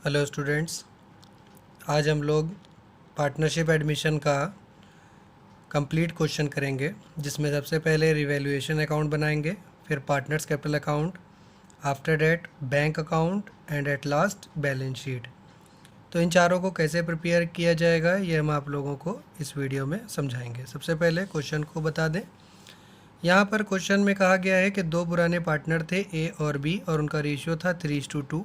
Hello students, आज हम लोग पार्टनरशिप एडमिशन का कंप्लीट क्वेश्चन करेंगे, जिसमें सबसे पहले रिवैल्यूएशन अकाउंट बनाएंगे, फिर partners capital account, after that bank account and at last balance sheet. तो इन चारों को कैसे प्रिपेयर किया जाएगा ये हम आप लोगों को इस वीडियो में समझाएंगे। सबसे पहले क्वेश्चन को बता दें। यहाँ पर क्वेश्चन में कहा गया है कि दो पुराने पार्टनर थे ए और बी और उनका रेशियो था 3:2।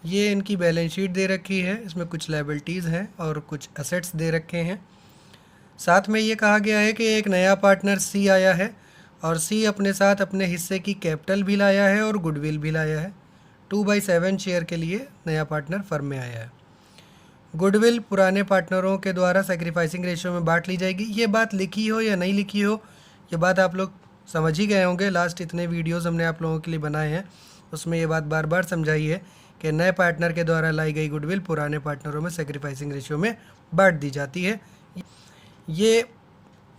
ये इनकी बैलेंस शीट दे रखी है, इसमें कुछ लायबिलिटीज़ हैं और कुछ एसेट्स दे रखे हैं। साथ में ये कहा गया है कि एक नया पार्टनर सी आया है और सी अपने साथ अपने हिस्से की कैपिटल भी लाया है और गुडविल भी लाया है। 2/7 शेयर के लिए नया पार्टनर फर्म में आया है। गुडविल पुराने पार्टनरों के द्वारा सेक्रीफाइसिंग रेशियो में बांट ली जाएगी। ये बात लिखी हो या नहीं लिखी हो, ये बात आप लोग समझ ही गए होंगे। लास्ट इतने वीडियोज़ हमने आप लोगों के लिए बनाए हैं, उसमें ये बात बार बार समझाई है कि नए पार्टनर के द्वारा लाई गई गुडविल पुराने पार्टनरों में सेक्रीफाइसिंग रेशियो में बांट दी जाती है। ये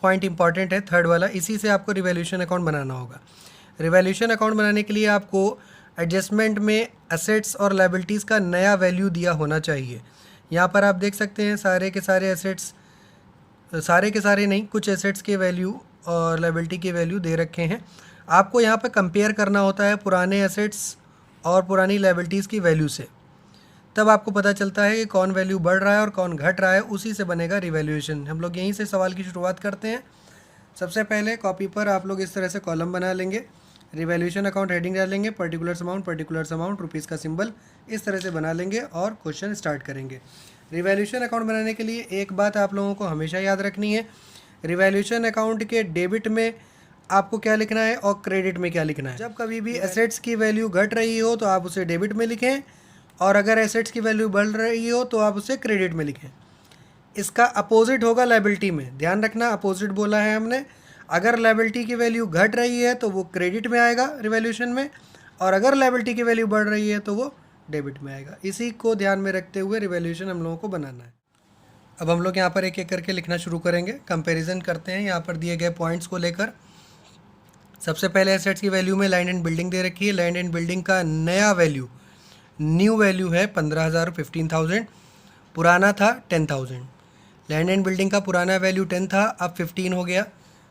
पॉइंट इंपॉर्टेंट है, थर्ड वाला। इसी से आपको रिवैल्यूएशन अकाउंट बनाना होगा। रिवैल्यूएशन अकाउंट बनाने के लिए आपको एडजस्टमेंट में एसेट्स और लायबिलिटीज़ का नया वैल्यू दिया होना चाहिए। यहाँ पर आप देख सकते हैं सारे के सारे एसेट्स, सारे के सारे नहीं, कुछ एसेट्स के वैल्यू और लायबिलिटी के वैल्यू दे रखे हैं। आपको यहाँ पर कंपेयर करना होता है पुराने एसेट्स और पुरानी लायबिलिटीज़ की वैल्यू से, तब आपको पता चलता है कि कौन वैल्यू बढ़ रहा है और कौन घट रहा है। उसी से बनेगा रिवैल्यूएशन। हम लोग यहीं से सवाल की शुरुआत करते हैं। सबसे पहले कॉपी पर आप लोग इस तरह से कॉलम बना लेंगे, रिवैल्यूएशन अकाउंट हेडिंग डालेंगे, पर्टिकुलर्स अमाउंट, रुपीज़ का सिंबल इस तरह से बना लेंगे और क्वेश्चन स्टार्ट करेंगे। रिवैल्यूएशन अकाउंट बनाने के लिए एक बात आप लोगों को हमेशा याद रखनी है, रिवैल्यूएशन अकाउंट के डेबिट में आपको क्या लिखना है और क्रेडिट में क्या लिखना है। जब कभी भी एसेट्स की वैल्यू घट रही हो तो आप उसे डेबिट में लिखें, और अगर एसेट्स की वैल्यू बढ़ रही हो तो आप उसे क्रेडिट में लिखें। इसका अपोजिट होगा लायबिलिटी में, ध्यान रखना, अपोजिट बोला है हमने। अगर लायबिलिटी की वैल्यू घट रही है तो वो क्रेडिट में आएगा रिवैल्यूएशन में, और अगर लायबिलिटी की वैल्यू बढ़ रही है तो वो डेबिट में आएगा। इसी को ध्यान में रखते हुए रिवैल्यूएशन हम लोगों को बनाना है। अब हम लोग यहाँ पर एक एक करके लिखना शुरू करेंगे। कंपेरिजन करते हैं यहाँ पर दिए गए पॉइंट्स को लेकर। सबसे पहले एसेट्स की वैल्यू में लैंड एंड बिल्डिंग दे रखी है। लैंड एंड बिल्डिंग का नया वैल्यू, न्यू वैल्यू है 15,000, 15,000। पुराना था 10,000। लैंड एंड बिल्डिंग का पुराना वैल्यू 10 था, अब 15 हो गया।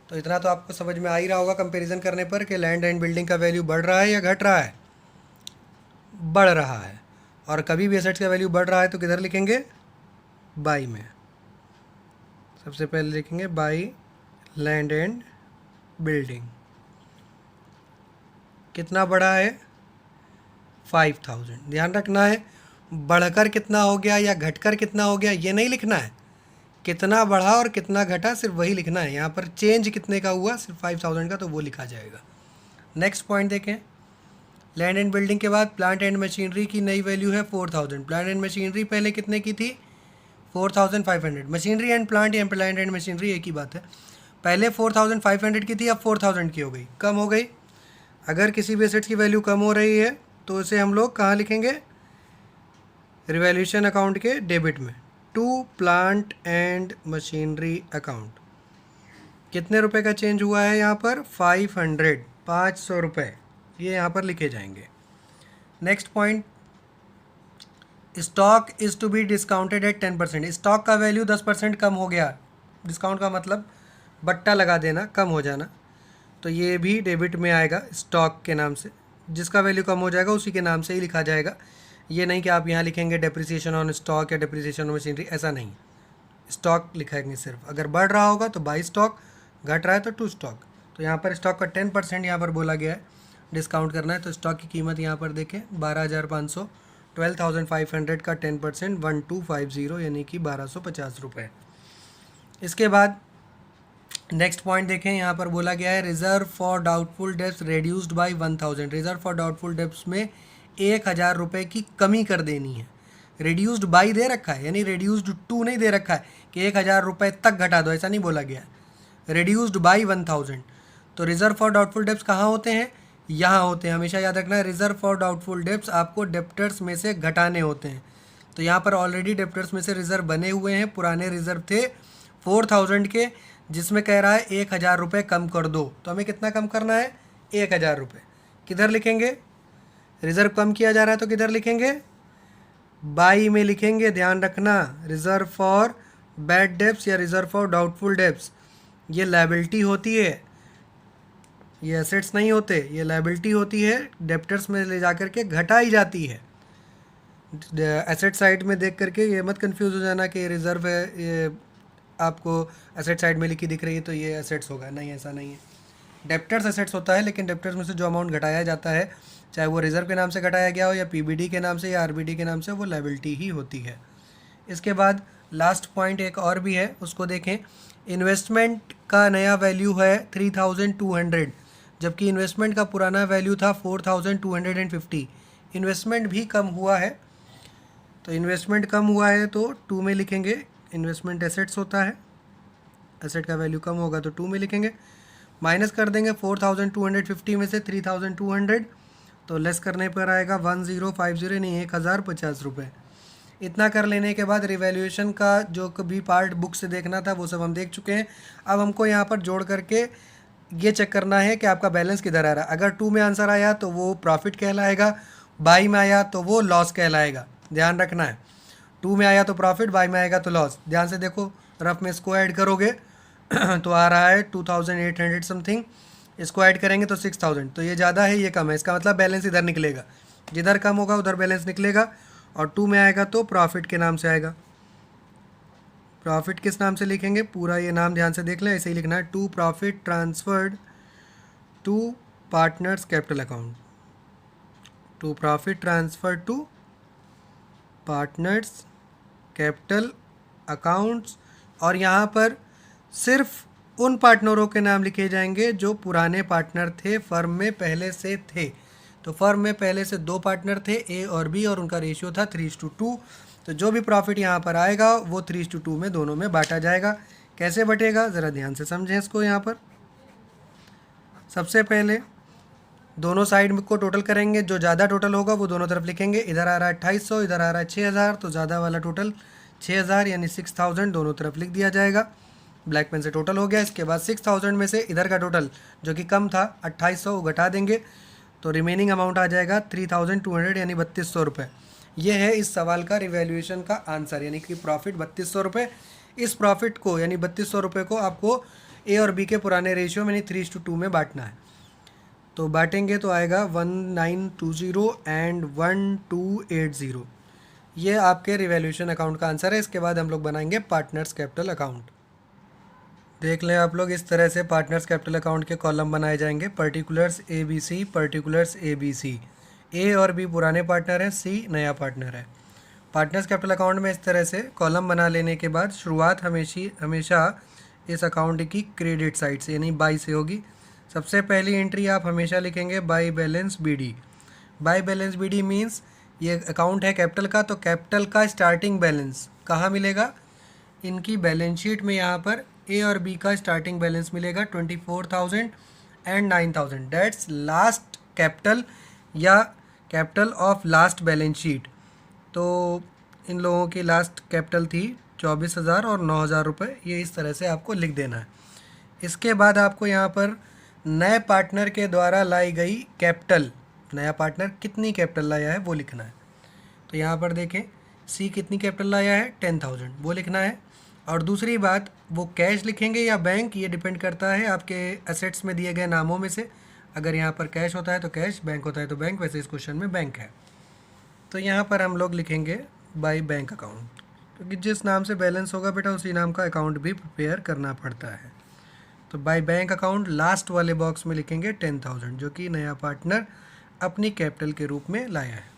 तो इतना तो आपको समझ में आ ही रहा होगा कंपैरिजन करने पर कि लैंड एंड बिल्डिंग का वैल्यू बढ़ रहा है या घट रहा है। बढ़ रहा है। और कभी भी एसेट्स का वैल्यू बढ़ रहा है तो किधर लिखेंगे? बाई में। सबसे पहले लिखेंगे बाई लैंड एंड बिल्डिंग। कितना बढ़ा है? 5,000। ध्यान रखना है, बढ़कर कितना हो गया या घटकर कितना हो गया ये नहीं लिखना है। कितना बढ़ा और कितना घटा सिर्फ वही लिखना है। यहाँ पर चेंज कितने का हुआ, सिर्फ 5,000 का, तो वो लिखा जाएगा। नेक्स्ट पॉइंट देखें। लैंड एंड बिल्डिंग के बाद प्लांट एंड मशीनरी की नई वैल्यू है 4,000। प्लांट एंड मशीनरी पहले कितने की थी? 4,500। मशीनरी एंड प्लांट या प्लांट एंड मशीनरी एक ही बात है। पहले 4,500 की थी, अब 4,000 की हो गई, कम हो गई। अगर किसी भी एसेट्स की वैल्यू कम हो रही है तो उसे हम लोग कहाँ लिखेंगे? रिवैल्यूएशन अकाउंट के डेबिट में। To plant and machinery account. कितने रुपए का चेंज हुआ है यहाँ पर? 500, 500 रुपये, ये यहाँ पर लिखे जाएंगे। Next point, stock is to be discounted at 10%। Stock का वैल्यू 10% कम हो गया। डिस्काउंट का मतलब बट्टा लगा देना, कम हो जाना। तो ये भी डेबिट में आएगा स्टॉक के नाम से। जिसका वैल्यू कम हो जाएगा उसी के नाम से ही लिखा जाएगा। ये नहीं कि आप यहाँ लिखेंगे डेप्रिसिएशन ऑन स्टॉक या डेप्रिसिएशन ऑन मशीनरी, ऐसा नहीं। स्टॉक लिखाएंगे सिर्फ। अगर बढ़ रहा होगा तो बाई स्टॉक, घट रहा है तो टू स्टॉक। तो यहाँ पर स्टॉक का 10% यहाँ पर बोला गया है डिस्काउंट करना है। तो स्टॉक की कीमत यहाँ पर देखें 12,500, 12,500 का 10% 1250, यानी कि 1,250 रुपये। इसके बाद नेक्स्ट पॉइंट देखें, यहाँ पर बोला गया है reserve for doubtful debts reduced by 1,000। Reserve for doubtful debts में 1,000 रुपये की कमी कर देनी है। रिड्यूस्ड बाई दे रखा है, यानी रिड्यूस्ड टू नहीं दे रखा है कि 1,000 रुपये तक घटा दो, ऐसा नहीं बोला गया। Reduced by 1,000। तो रिजर्व फॉर डाउटफुल डेब्ट्स कहाँ होते हैं? यहाँ होते हैं। हमेशा याद रखना है, रिजर्व फॉर डाउटफुल डेब्ट्स आपको डेप्टर्स में से घटाने होते हैं। तो यहाँ पर ऑलरेडी डेप्टर्स में से रिजर्व बने हुए हैं। पुराने रिजर्व थे 4,000 के, जिसमें कह रहा है 1,000 रुपये कम कर दो। तो हमें कितना कम करना है? 1,000 रुपये। किधर लिखेंगे? रिजर्व कम किया जा रहा है तो किधर लिखेंगे? बाई में लिखेंगे, ध्यान रखना, रिजर्व फॉर बैड डेब्ट्स या रिजर्व फॉर डाउटफुल डेब्ट्स, ये लायबिलिटी होती है, ये एसेट्स नहीं होते, ये लायबिलिटी होती है, डेप्टर्स में ले जाकर के घटाई जाती है। एसेट साइड में देख करके ये मत कंफ्यूज हो जाना कि ये रिजर्व है, ये आपको एसेट साइड में लिखी दिख रही है तो ये एसेट्स होगा, नहीं ऐसा नहीं है। डेप्टर्स एसेट्स होता है, लेकिन डेप्टर्स में से जो अमाउंट घटाया जाता है, चाहे वो रिजर्व के नाम से घटाया गया हो या पीबीडी के नाम से या आरबीडी के नाम से, वो लायबिलिटी ही होती है। इसके बाद लास्ट पॉइंट एक और भी है, उसको देखें। इन्वेस्टमेंट का नया वैल्यू है 3200, जबकि इन्वेस्टमेंट का पुराना वैल्यू था 4250। इन्वेस्टमेंट भी कम हुआ है, तो इन्वेस्टमेंट कम हुआ है तो 2 में लिखेंगे। इन्वेस्टमेंट एसेट्स होता है, एसेट का वैल्यू कम होगा तो 2 में लिखेंगे। माइनस कर देंगे 4250 में से 3200, तो लेस करने पर आएगा 1050 नहीं 1050 रुपये। इतना कर लेने के बाद रिवैल्यूएशन का जो कभी पार्ट बुक से देखना था वो सब हम देख चुके हैं। अब हमको यहाँ पर जोड़ करके ये चेक करना है कि आपका बैलेंस किधर आ रहा है। अगर 2 में आंसर आया तो वो प्रॉफिट कहलाएगा, बाई में आया तो वो लॉस कहलाएगा, ध्यान रखना है। 2 में आया तो प्रॉफिट, बाई में आएगा तो लॉस। ध्यान से देखो, रफ में इसको ऐड करोगे तो आ रहा है 2800 समथिंग, इसको ऐड करेंगे तो 6000, तो ये ज़्यादा है ये कम है, इसका मतलब बैलेंस इधर निकलेगा, जिधर कम होगा उधर बैलेंस निकलेगा। और 2 में आएगा तो प्रॉफिट के नाम से आएगा। प्रॉफिट किस नाम से लिखेंगे, पूरा ये नाम ध्यान से देख लें, ऐसे ही लिखना है, to profit transferred to partners capital account, to profit transfer to partners capital accounts. और यहाँ पर सिर्फ उन पार्टनरों के नाम लिखे जाएंगे जो पुराने पार्टनर थे, फर्म में पहले से थे। तो फर्म में पहले से 2 पार्टनर थे, ए और बी, और उनका रेशियो था 3:2। तो जो भी प्रॉफिट यहाँ पर आएगा वो 3:2 में दोनों में बांटा जाएगा। कैसे बटेगा ज़रा ध्यान से समझें इसको। यहाँ पर सबसे पहले दोनों साइड को टोटल करेंगे, जो ज़्यादा टोटल होगा वो दोनों तरफ लिखेंगे। इधर आ रहा है 2800, इधर आ रहा है 6000, तो ज़्यादा वाला टोटल 6000 यानी 6000 दोनों तरफ लिख दिया जाएगा। ब्लैक पेन से टोटल हो गया। इसके बाद 6000 में से इधर का टोटल जो कि कम था 2800 वो घटा देंगे, तो रिमेनिंग अमाउंट आ जाएगा 3200 यानी 3200 रुपये। ये है इस सवाल का रिवैल्यूएशन का आंसर, यानी कि प्रॉफिट 3200 रुपये। इस प्रॉफिट को यानी 3200 रुपये को आपको ए और बी के पुराने रेशियो में यानी 3:2 में बांटना है। तो बांटेंगे तो आएगा 1920 एंड 1280। ये आपके रिवैल्यूएशन अकाउंट का आंसर है। इसके बाद हम लोग बनाएंगे पार्टनर्स कैपिटल अकाउंट। देख लें आप लोग, इस तरह से पार्टनर्स कैपिटल अकाउंट के कॉलम बनाए जाएंगे। Particulars A B C, particulars A B C, A और बी पुराने पार्टनर हैं, सी नया पार्टनर है। पार्टनर्स कैपिटल अकाउंट में इस तरह से कॉलम बना लेने के बाद शुरुआत हमेशा इस अकाउंट की क्रेडिट साइड से यानी बाई से होगी। सबसे पहली एंट्री आप हमेशा लिखेंगे by balance B D. By balance B D means ये अकाउंट है कैपिटल का, तो कैपिटल का स्टार्टिंग बैलेंस कहाँ मिलेगा, इनकी बैलेंस शीट में। यहाँ पर ए और बी का स्टार्टिंग बैलेंस मिलेगा 24,000 एंड 9,000, डेट्स लास्ट कैपिटल या capital of last balance sheet. तो इन लोगों की लास्ट कैपिटल थी 24,000 और 9,000 रुपये, ये इस तरह से आपको लिख देना है। इसके बाद आपको यहाँ पर नए पार्टनर के द्वारा लाई गई कैपिटल, नया पार्टनर कितनी कैपिटल लाया है वो लिखना है। तो यहाँ पर देखें, सी कितनी कैपिटल लाया है 10,000, वो लिखना है। और दूसरी बात, वो कैश लिखेंगे या बैंक, ये डिपेंड करता है आपके एसेट्स में दिए गए नामों में से। अगर यहाँ पर कैश होता है तो कैश, बैंक होता है तो बैंक, वैसे इस क्वेश्चन में बैंक है। तो यहाँ पर हम लोग लिखेंगे बाई बैंक अकाउंट, क्योंकि जिस नाम से बैलेंस होगा बेटा उसी नाम का अकाउंट भी प्रिपेयर करना पड़ता है। तो बाई बैंक अकाउंट लास्ट वाले बॉक्स में लिखेंगे 10,000, जो कि नया पार्टनर अपनी कैपिटल के रूप में लाया है।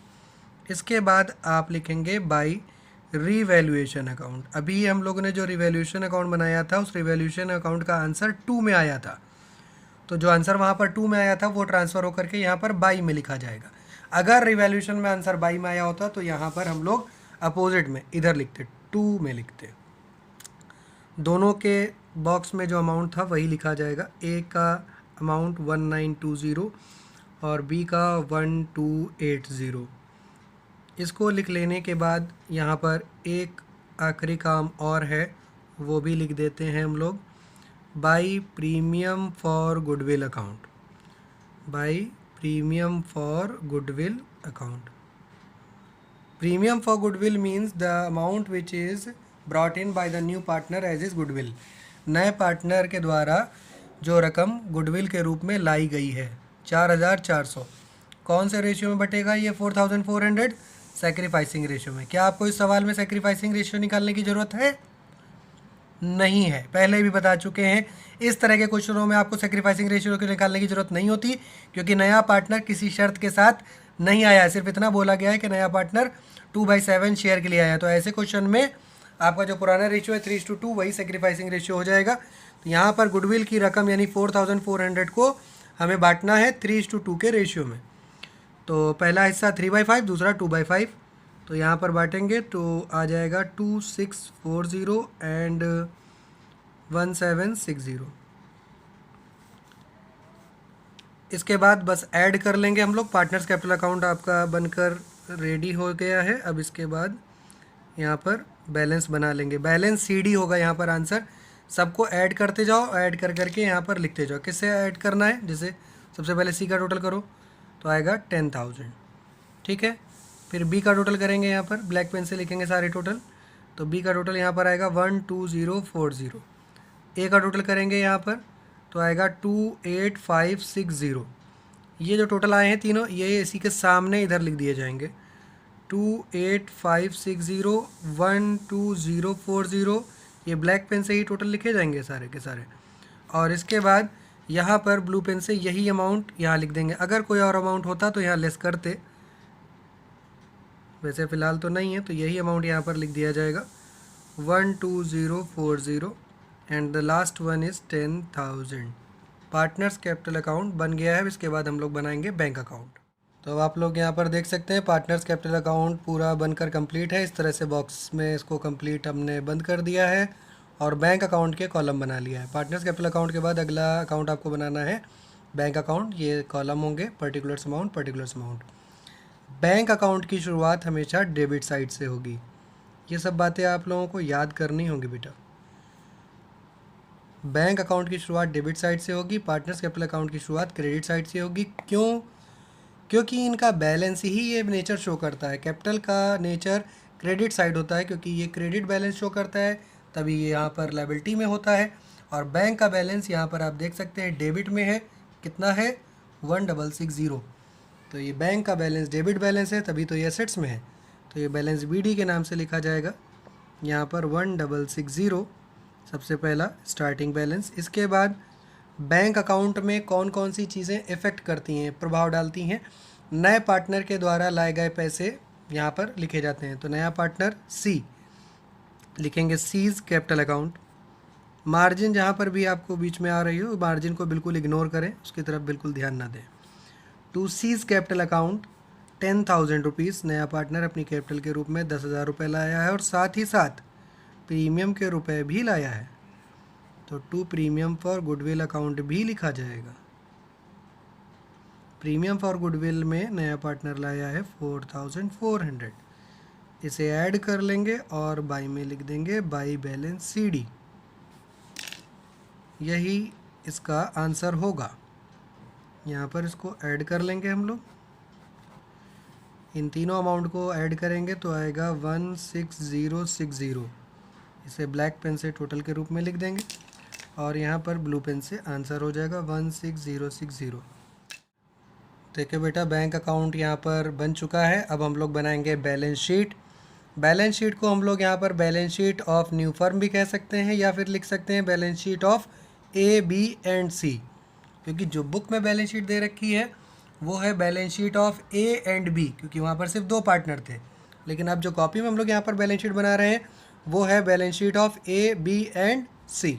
इसके बाद आप लिखेंगे बाई रिवैल्यूएशन अकाउंट। अभी हम लोगों ने जो रिवैल्यूएशन अकाउंट बनाया था उस रिवैल्यूएशन अकाउंट का आंसर 2 में आया था, तो जो आंसर वहाँ पर 2 में आया था वो ट्रांसफ़र होकर के यहाँ पर बाई में लिखा जाएगा। अगर रिवैल्यूएशन में आंसर बाई में आया होता तो यहाँ पर हम लोग अपोजिट में इधर लिखते, 2 में लिखते। दोनों के बॉक्स में जो अमाउंट था वही लिखा जाएगा। ए का अमाउंट 1920 और बी का 1280। इसको लिख लेने के बाद यहाँ पर एक आखिरी काम और है, वो भी लिख देते हैं हम लोग, by premium for goodwill account, by premium for goodwill account. Premium for goodwill means the amount which is brought in by the new partner as is goodwill. नए पार्टनर के द्वारा जो रकम गुडविल के रूप में लाई गई है 4400, कौन से रेशियो में बटेगा ये 4400? सेक्रीफाइसिंग रेशियो में। क्या आपको इस सवाल में सेक्रीफाइसिंग रेशियो निकालने की ज़रूरत है? नहीं है, पहले भी बता चुके हैं। इस तरह के क्वेश्चनों में आपको सेक्रीफाइसिंग रेशियो को निकालने की ज़रूरत नहीं होती, क्योंकि नया पार्टनर किसी शर्त के साथ नहीं आया है। सिर्फ इतना बोला गया है कि नया पार्टनर 2/7 शेयर के लिए आया है। तो ऐसे क्वेश्चन में आपका जो पुराना रेशियो है 3:2 वही सेक्रीफाइसिंग रेशियो हो जाएगा। तो यहाँ पर गुडविल की रकम यानी 4400 को हमें बांटना है 3:2 के रेशियो में। तो पहला हिस्सा 3/5, दूसरा 2/5। तो यहाँ पर बांटेंगे तो आ जाएगा 2640 एंड 1760। इसके बाद बस ऐड कर लेंगे हम लोग। पार्टनर्स कैपिटल अकाउंट आपका बनकर रेडी हो गया है। अब इसके बाद यहाँ पर बैलेंस बना लेंगे। बैलेंस CD होगा यहाँ पर आंसर। सबको ऐड करते जाओ, ऐड कर करके यहाँ पर लिखते जाओ। किससे ऐड करना है? जैसे सबसे पहले C का टोटल करो तो आएगा 10,000, ठीक है। फिर B का टोटल करेंगे, यहाँ पर ब्लैक पेन से लिखेंगे सारे टोटल। तो B का टोटल यहाँ पर आएगा 12040। A का टोटल करेंगे यहाँ पर तो आएगा 28560। ये जो टोटल आए हैं तीनों, ये इसी के सामने इधर लिख दिए जाएंगे। 28560, 12040, ये ब्लैक पेन से ही टोटल लिखे जाएंगे सारे के सारे। और इसके बाद यहाँ पर ब्लू पेन से यही अमाउंट यहाँ लिख देंगे। अगर कोई और अमाउंट होता तो यहाँ लेस करते, वैसे फ़िलहाल तो नहीं है, तो यही अमाउंट यहाँ पर लिख दिया जाएगा 12040 and the last one is 10,000। Partners capital account बन गया है। इसके बाद हम लोग बनाएंगे बैंक अकाउंट। तो अब आप लोग यहाँ पर देख सकते हैं पार्टनर्स कैपिटल अकाउंट पूरा बनकर कंप्लीट है। इस तरह से बॉक्स में इसको कंप्लीट हमने बंद कर दिया है और बैंक अकाउंट के कॉलम बना लिया है। पार्टनर्स कैपिटल अकाउंट के बाद अगला अकाउंट आपको बनाना है बैंक अकाउंट। ये कॉलम होंगे particulars amount, particulars amount. Bank account की शुरुआत हमेशा डेबिट साइड से होगी। ये सब बातें आप लोगों को याद करनी होंगी बेटा। बैंक अकाउंट की शुरुआत डेबिट साइड से होगी, पार्टनर्स कैपिटल अकाउंट की शुरुआत क्रेडिट साइड से होगी। क्यों? क्योंकि इनका बैलेंस ही ये नेचर शो करता है। कैपिटल का नेचर क्रेडिट साइड होता है, क्योंकि ये क्रेडिट बैलेंस शो करता है, तभी ये यहाँ पर लायबिलिटी में होता है। और बैंक का बैलेंस यहाँ पर आप देख सकते हैं डेबिट में है। कितना है? 1660। तो ये बैंक का बैलेंस डेबिट बैलेंस है, तभी तो ये एसेट्स में है। तो ये बैलेंस BD के नाम से लिखा जाएगा। यहाँ पर 1660 सबसे पहला स्टार्टिंग बैलेंस। इसके बाद बैंक अकाउंट में कौन कौन सी चीज़ें इफ़ेक्ट करती हैं, प्रभाव डालती हैं? नए पार्टनर के द्वारा लाए गए पैसे यहाँ पर लिखे जाते हैं। तो नया पार्टनर C लिखेंगे, सीज कैपिटल अकाउंट। मार्जिन जहाँ पर भी आपको बीच में आ रही हो, मार्जिन को बिल्कुल इग्नोर करें, उसकी तरफ बिल्कुल ध्यान ना दें। To C's capital account 10,000 rupees. नया पार्टनर अपनी कैपिटल के रूप में 10,000 रुपये लाया है और साथ ही साथ प्रीमियम के रुपए भी लाया है। तो to premium for goodwill account भी लिखा जाएगा। प्रीमियम फॉर गुडविल में नया पार्टनर लाया है 4,400। इसे ऐड कर लेंगे और बाई में लिख देंगे बाई बैलेंस CD। यही इसका आंसर होगा। यहाँ पर इसको ऐड कर लेंगे हम लोग। इन तीनों अमाउंट को ऐड करेंगे तो आएगा 16060। इसे ब्लैक पेन से टोटल के रूप में लिख देंगे और यहाँ पर ब्लू पेन से आंसर हो जाएगा 16060। देखिए बेटा, बैंक अकाउंट यहाँ पर बन चुका है। अब हम लोग बनाएंगे बैलेंस शीट। बैलेंस शीट को हम लोग यहाँ पर balance sheet of new firm भी कह सकते हैं, या फिर लिख सकते हैं balance sheet of A, B and C। क्योंकि जो बुक में बैलेंस शीट दे रखी है वो है balance sheet of A and B, क्योंकि वहाँ पर सिर्फ 2 पार्टनर थे। लेकिन अब जो कॉपी में हम लोग यहाँ पर बैलेंस शीट बना रहे हैं वो है balance sheet of A, B and C।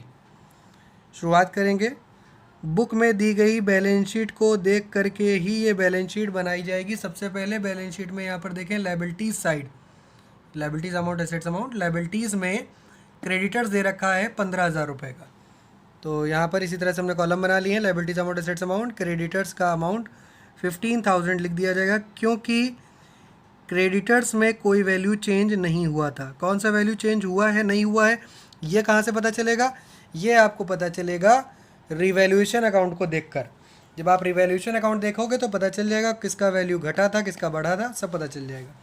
शुरुआत करेंगे। बुक में दी गई बैलेंस शीट को देख करके ही ये बैलेंस शीट बनाई जाएगी। सबसे पहले बैलेंस शीट में यहाँ पर देखें liabilities side, liabilities amount, assets amount. Liabilities में क्रेडिटर्स दे रखा है 15,000 रुपये का। तो यहाँ पर इसी तरह से हमने कॉलम बना लिए हैं, liabilities amount, assets amount. Creditors का अमाउंट 15,000 लिख दिया जाएगा, क्योंकि क्रेडिटर्स में कोई वैल्यू चेंज नहीं हुआ था। कौन सा वैल्यू चेंज हुआ है, नहीं हुआ है, ये कहाँ से पता चलेगा? ये आपको पता चलेगा रिवैल्यूएशन अकाउंट को देखकर। जब आप रिवैल्यूएशन अकाउंट देखोगे तो पता चल जाएगा किसका वैल्यू घटा था, किसका बढ़ा था, सब पता चल जाएगा।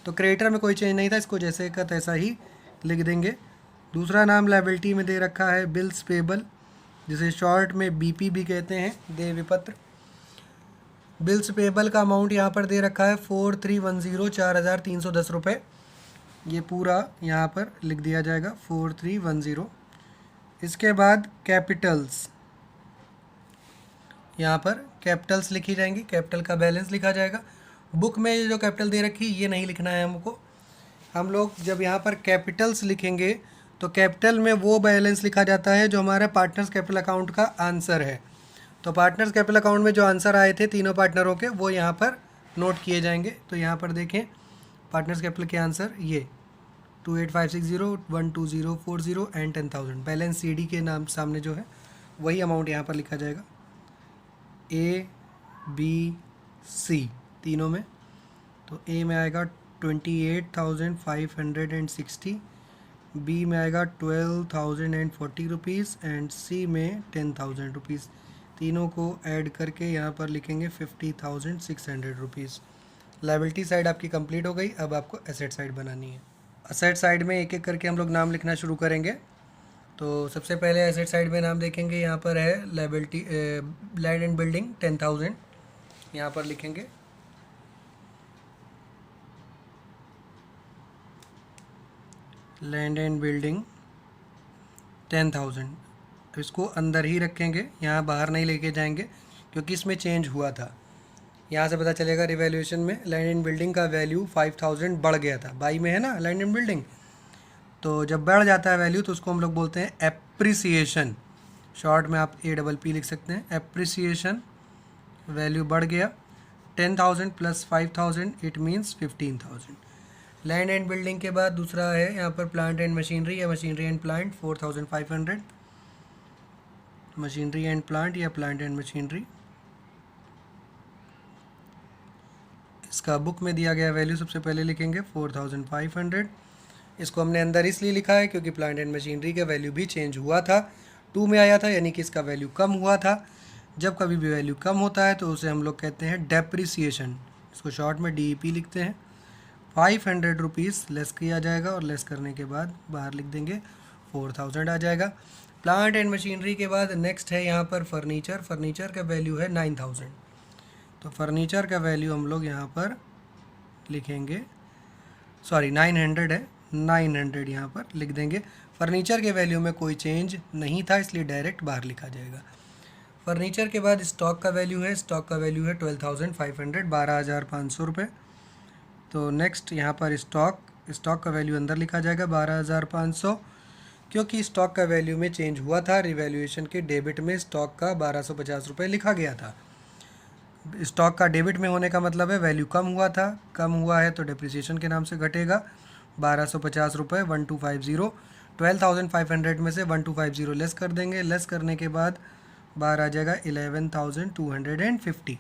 तो क्रेडिटर में कोई चेंज नहीं था, इसको जैसे का तैसा ही लिख देंगे। दूसरा नाम लायबिलिटी में दे रखा है बिल्स पेबल, जिसे शॉर्ट में बीपी भी कहते हैं, देय विपत्र। बिल्स पेबल का अमाउंट यहाँ पर दे रखा है 4310, 4310 रुपये। ये पूरा यहाँ पर लिख दिया जाएगा 4310। इसके बाद कैपिटल्स, यहाँ पर कैपिटल्स लिखी जाएंगी, कैपिटल का बैलेंस लिखा जाएगा। बुक में जो कैपिटल दे रखी ये नहीं लिखना है हमको। हम लोग जब यहाँ पर कैपिटल्स लिखेंगे तो कैपिटल में वो बैलेंस लिखा जाता है जो हमारे पार्टनर्स कैपिटल अकाउंट का आंसर है। तो पार्टनर्स कैपिटल अकाउंट में जो आंसर आए थे तीनों पार्टनरों के, वो यहाँ पर नोट किए जाएंगे। तो यहाँ पर देखें पार्टनर्स कैपिटल के आंसर ये 28,560, 12040 एंड 10,000। बैलेंस CD के नाम सामने जो है वही अमाउंट यहाँ पर लिखा जाएगा, ABC तीनों में। तो A में आएगा 28,560, B में आएगा 12,040 रुपीज़ एंड C में 10,000 रुपीज़। तीनों को ऐड करके यहाँ पर लिखेंगे 50,600 रुपीज़। लायबिलिटी साइड आपकी कंप्लीट हो गई। अब आपको एसेट साइड बनानी है। एसेट साइड में एक एक करके हम लोग नाम लिखना शुरू करेंगे। तो सबसे पहले एसेट साइड में नाम देखेंगे, यहाँ पर है लायबिलिटी लैंड एंड बिल्डिंग 10,000, यहाँ पर लिखेंगे। लैंड एंड बिल्डिंग 10,000, इसको अंदर ही रखेंगे, यहाँ बाहर नहीं लेके जाएंगे क्योंकि इसमें चेंज हुआ था। यहाँ से पता चलेगा रिवैल्यूएशन में लैंड एंड बिल्डिंग का वैल्यू 5,000 बढ़ गया था। बाई में है ना लैंड एंड बिल्डिंग, तो जब बढ़ जाता है वैल्यू तो उसको हम लोग बोलते हैं एप्रिसिएशन। शॉर्ट में आप APP लिख सकते हैं। एप्रिसिएशन, वैल्यू बढ़ गया 10,000 plus 5,000 it means 15,000। Land and building के बाद दूसरा है यहाँ पर प्लांट एंड मशीनरी या machinery and plant 4,500। Machinery and plant या प्लांट एंड मशीनरी, इसका बुक में दिया गया वैल्यू सबसे पहले लिखेंगे 4,500। इसको हमने अंदर इसलिए लिखा है क्योंकि प्लांट एंड मशीनरी का वैल्यू भी चेंज हुआ था, 2 में आया था, यानी कि इसका वैल्यू कम हुआ था। जब कभी भी वैल्यू कम होता है तो उसे हम लोग कहते हैं डेप्रिसिएशन, इसको शॉर्ट में DEP लिखते हैं। 500 रुपीज़ लेस किया जाएगा और लेस करने के बाद बाहर लिख देंगे 4,000 आ जाएगा। प्लांट एंड मशीनरी के बाद नेक्स्ट है यहाँ पर फर्नीचर। फर्नीचर का वैल्यू है 9,000, तो फर्नीचर का वैल्यू हम लोग यहाँ पर लिखेंगे, सॉरी 900 है, 900 यहाँ पर लिख देंगे। फर्नीचर के वैल्यू में कोई चेंज नहीं था इसलिए डायरेक्ट बाहर लिखा जाएगा। फर्नीचर के बाद स्टॉक का वैल्यू है, स्टॉक का वैल्यू है 12,500, 12,500 रुपये। तो नेक्स्ट यहाँ पर स्टॉक का वैल्यू अंदर लिखा जाएगा 12,500, क्योंकि स्टॉक का वैल्यू में चेंज हुआ था। रिवैल्यूएशन के डेबिट में स्टॉक का 1,250 रुपये लिखा गया था। स्टॉक का डेबिट में होने का मतलब है वैल्यू कम हुआ था, कम हुआ है तो डेप्रिसिएशन के नाम से घटेगा 1,250 रुपये 1,250। 12,500 में से 1,250 लेस कर देंगे, लेस करने के बाद बाहर आ जाएगा 11,250।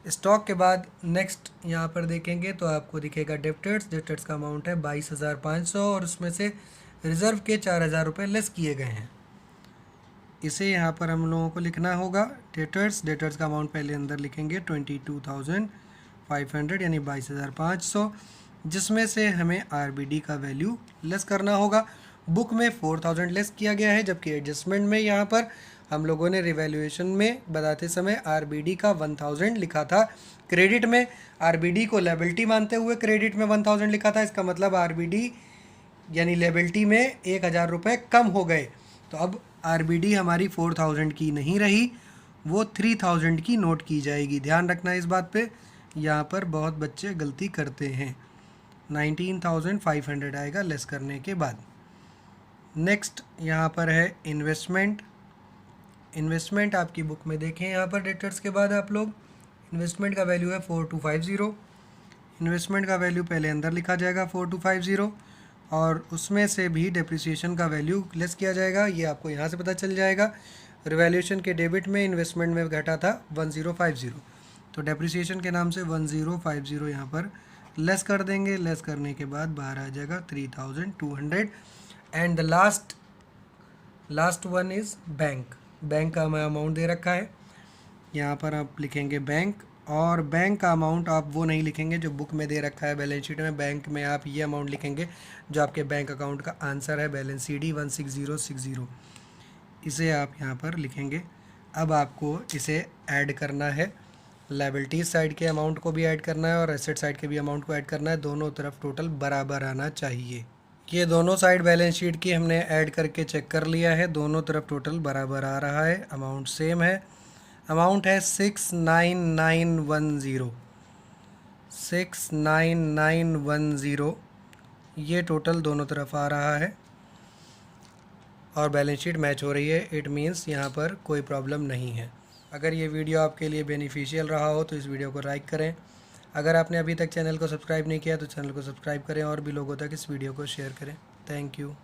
स्टॉक के बाद नेक्स्ट यहाँ पर देखेंगे तो आपको दिखेगा डेप्टर्स का अमाउंट है 22,500 और उसमें से रिज़र्व के 4,000 रुपये लेस किए गए हैं। इसे यहाँ पर हम लोगों को लिखना होगा डेटर्स का अमाउंट पहले अंदर लिखेंगे 22,500 यानी 22,500, जिसमें से हमें RBD का वैल्यू लेस करना होगा। बुक में 4,000 लेस किया गया है, जबकि एडजस्टमेंट में यहाँ पर हम लोगों ने रिवैल्यूएशन में बताते समय RBD का 1,000 लिखा था। क्रेडिट में RBD को लायबिलिटी मानते हुए क्रेडिट में 1,000 लिखा था। इसका मतलब RBD यानी लायबिलिटी में 1,000 रुपये कम हो गए। तो अब RBD हमारी 4,000 की नहीं रही, वो 3,000 की नोट की जाएगी। ध्यान रखना इस बात पे, यहाँ पर बहुत बच्चे गलती करते हैं। 19,500 आएगा लेस करने के बाद। नेक्स्ट यहाँ पर है इन्वेस्टमेंट आपकी बुक में देखें, यहाँ पर डेटर्स के बाद आप लोग इन्वेस्टमेंट का वैल्यू है 4,250। इन्वेस्टमेंट का वैल्यू पहले अंदर लिखा जाएगा 4,250 और उसमें से भी डेप्रिसिएशन का वैल्यू लेस किया जाएगा। ये आपको यहाँ से पता चल जाएगा। रिवैल्यूएशन के डेबिट में इन्वेस्टमेंट में घटा था 1,050, तो डेप्रिसिएशन के नाम से 1,050 यहाँ पर लेस कर देंगे। लेस करने के बाद बाहर आ जाएगा 3,200। And the last one is bank का हमें अमाउंट दे रखा है, यहाँ पर आप लिखेंगे बैंक और बैंक का अमाउंट आप वो नहीं लिखेंगे जो बुक में दे रखा है बैलेंस शीट में। बैंक में आप ये अमाउंट लिखेंगे जो आपके बैंक अकाउंट का आंसर है, बैलेंस CD 16060, इसे आप यहाँ पर लिखेंगे। अब आपको इसे ऐड करना है, लायबिलिटीज साइड के अमाउंट को भी ऐड करना है और एसेट साइड के भी अमाउंट को ऐड करना है। दोनों तरफ टोटल बराबर आना चाहिए। ये दोनों साइड बैलेंस शीट की हमने ऐड करके चेक कर लिया है, दोनों तरफ टोटल बराबर आ रहा है, अमाउंट सेम है। अमाउंट है 69910, 69910, ये टोटल दोनों तरफ आ रहा है और बैलेंस शीट मैच हो रही है। इट मीन्स यहाँ पर कोई प्रॉब्लम नहीं है। अगर ये वीडियो आपके लिए बेनिफिशियल रहा हो तो इस वीडियो को लाइक करें। अगर आपने अभी तक चैनल को सब्सक्राइब नहीं किया तो चैनल को सब्सक्राइब करें और भी लोगों तक इस वीडियो को शेयर करें। Thank you.